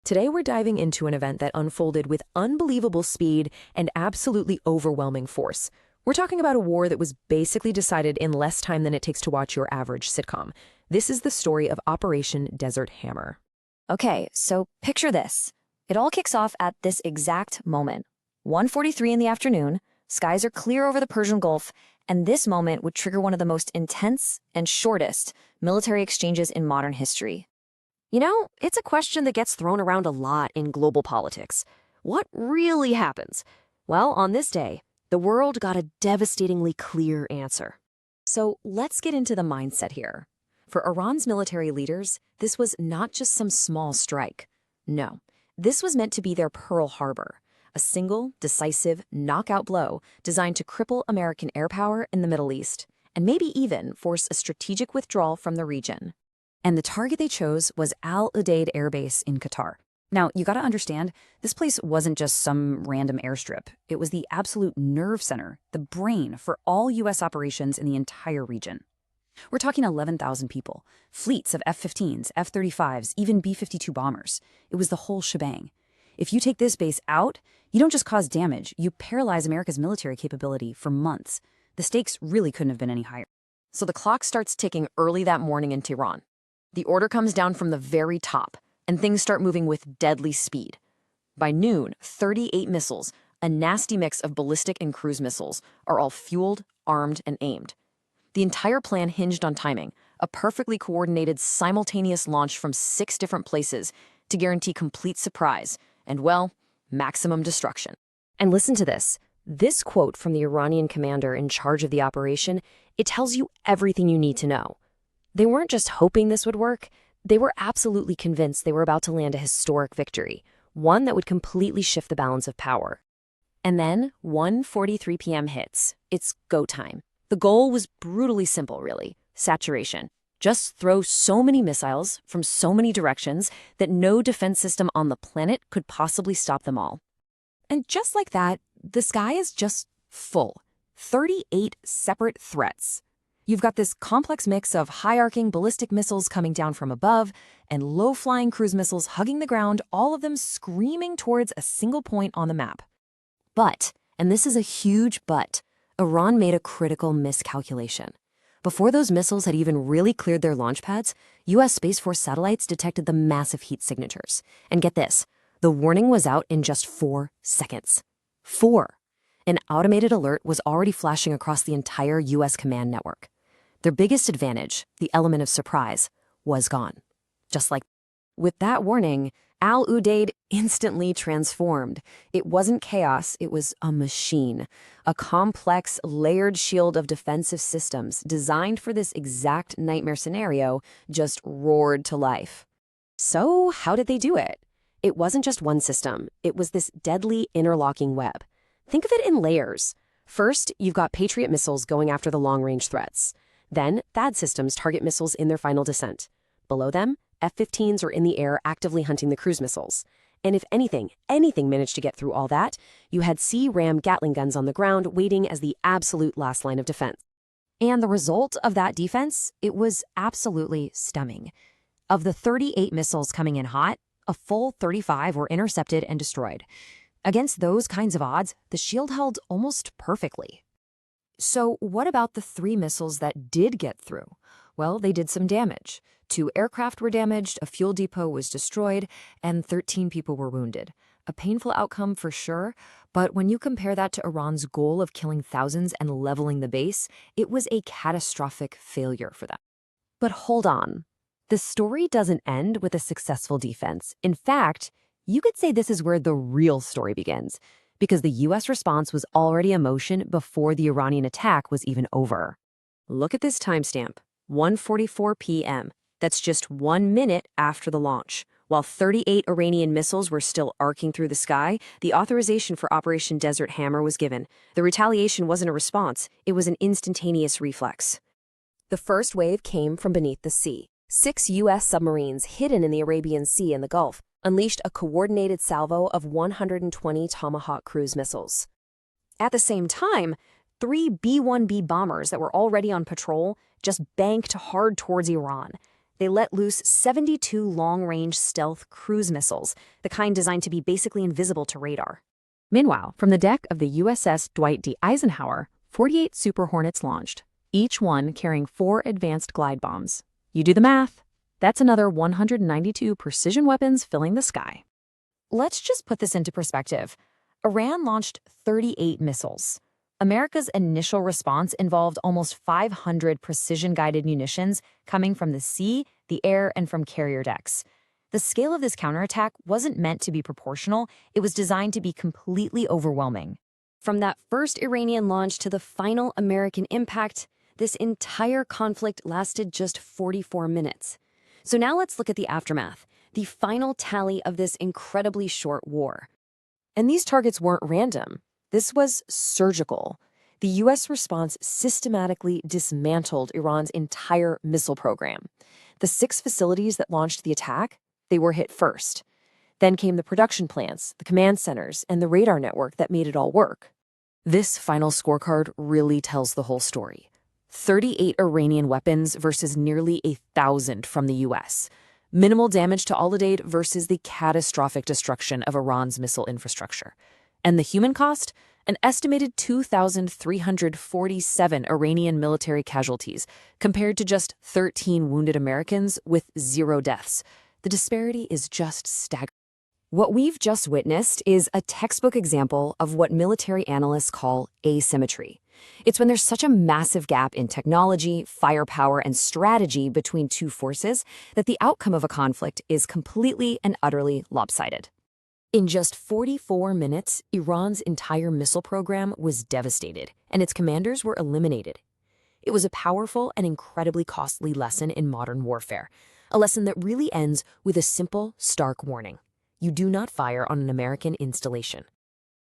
Today we're diving into an event that unfolded with unbelievable speed and absolutely overwhelming force. We're talking about a war that was basically decided in less time than it takes to watch your average sitcom. This is the story of Operation Desert Hammer. Okay, so picture this. It all kicks off at this exact moment. 1:43 in the afternoon, skies are clear over the Persian Gulf, and this moment would trigger one of the most intense and shortest military exchanges in modern history. You know, it's a question that gets thrown around a lot in global politics. What really happens? Well, on this day, the world got a devastatingly clear answer. So let's get into the mindset here. For Iran's military leaders, this was not just some small strike. No, this was meant to be their Pearl Harbor, a single, decisive, knockout blow designed to cripple American air power in the Middle East, and maybe even force a strategic withdrawal from the region. And the target they chose was Udeid Air Base in Qatar. Now, you gotta understand, this place wasn't just some random airstrip. It was the absolute nerve center, the brain for all U.S. operations in the entire region. We're talking 11,000 people, fleets of F-15s, F-35s, even B-52 bombers. It was the whole shebang. If you take this base out, you don't just cause damage, you paralyze America's military capability for months. The stakes really couldn't have been any higher. So the clock starts ticking early that morning in Tehran. The order comes down from the very top, and things start moving with deadly speed. By noon, 38 missiles, a nasty mix of ballistic and cruise missiles, are all fueled, armed, and aimed. The entire plan hinged on timing, a perfectly coordinated simultaneous launch from 6 different places to guarantee complete surprise and, well, maximum destruction. And listen to this. This quote from the Iranian commander in charge of the operation, it tells you everything you need to know. They weren't just hoping this would work, they were absolutely convinced they were about to land a historic victory, one that would completely shift the balance of power. And then 1:43 p.m. hits. It's go time. The goal was brutally simple, really. Saturation. Just throw so many missiles from so many directions that no defense system on the planet could possibly stop them all. And just like that, the sky is just full. 38 separate threats. You've got this complex mix of high-arcing ballistic missiles coming down from above and low-flying cruise missiles hugging the ground, all of them screaming towards a single point on the map. But, and this is a huge but, Iran made a critical miscalculation. Before those missiles had even really cleared their launch pads, U.S. Space Force satellites detected the massive heat signatures. And get this, the warning was out in just 4 seconds. 4. An automated alert was already flashing across the entire U.S. command network. Their biggest advantage, the element of surprise, was gone. Just like with that warning, Udeid instantly transformed. It wasn't chaos, it was a machine. A complex, layered shield of defensive systems designed for this exact nightmare scenario just roared to life. So how did they do it? It wasn't just one system. It was this deadly interlocking web. Think of it in layers. First, you've got Patriot missiles going after the long-range threats. Then, THAAD systems target missiles in their final descent. Below them, F-15s are in the air actively hunting the cruise missiles. And if anything managed to get through all that, you had C-RAM Gatling guns on the ground waiting as the absolute last line of defense. And the result of that defense, it was absolutely stunning. Of the 38 missiles coming in hot, a full 35 were intercepted and destroyed. Against those kinds of odds, the shield held almost perfectly. So what about the 3 missiles that did get through? Well, they did some damage. 2 aircraft were damaged, a fuel depot was destroyed, and 13 people were wounded. A painful outcome for sure, but when you compare that to Iran's goal of killing thousands and leveling the base, it was a catastrophic failure for them. But hold on. The story doesn't end with a successful defense. In fact, you could say this is where the real story begins, because the U.S. response was already in motion before the Iranian attack was even over. Look at this timestamp, 1:44 p.m. That's just 1 minute after the launch. While 38 Iranian missiles were still arcing through the sky, the authorization for Operation Desert Hammer was given. The retaliation wasn't a response, it was an instantaneous reflex. The first wave came from beneath the sea. 6 U.S. submarines hidden in the Arabian Sea and the Gulf unleashed a coordinated salvo of 120 Tomahawk cruise missiles. At the same time, 3 B-1B bombers that were already on patrol just banked hard towards Iran. They let loose 72 long-range stealth cruise missiles, the kind designed to be basically invisible to radar. Meanwhile, from the deck of the USS Dwight D. Eisenhower, 48 Super Hornets launched, each one carrying 4 advanced glide bombs. You do the math. That's another 192 precision weapons filling the sky. Let's just put this into perspective. Iran launched 38 missiles. America's initial response involved almost 500 precision-guided munitions coming from the sea, the air, and from carrier decks. The scale of this counterattack wasn't meant to be proportional. It was designed to be completely overwhelming. From that first Iranian launch to the final American impact, this entire conflict lasted just 44 minutes. So now let's look at the aftermath, the final tally of this incredibly short war. And these targets weren't random. This was surgical. The U.S. response systematically dismantled Iran's entire missile program. The 6 facilities that launched the attack, they were hit first. Then came the production plants, the command centers, and the radar network that made it all work. This final scorecard really tells the whole story. 38 Iranian weapons versus nearly 1,000 from the U.S. Minimal damage to Udeid versus the catastrophic destruction of Iran's missile infrastructure. And the human cost? An estimated 2,347 Iranian military casualties, compared to just 13 wounded Americans with 0 deaths. The disparity is just staggering. What we've just witnessed is a textbook example of what military analysts call asymmetry. It's when there's such a massive gap in technology, firepower, and strategy between two forces that the outcome of a conflict is completely and utterly lopsided. In just 44 minutes, Iran's entire missile program was devastated, and its commanders were eliminated. It was a powerful and incredibly costly lesson in modern warfare, a lesson that really ends with a simple, stark warning. You do not fire on an American installation.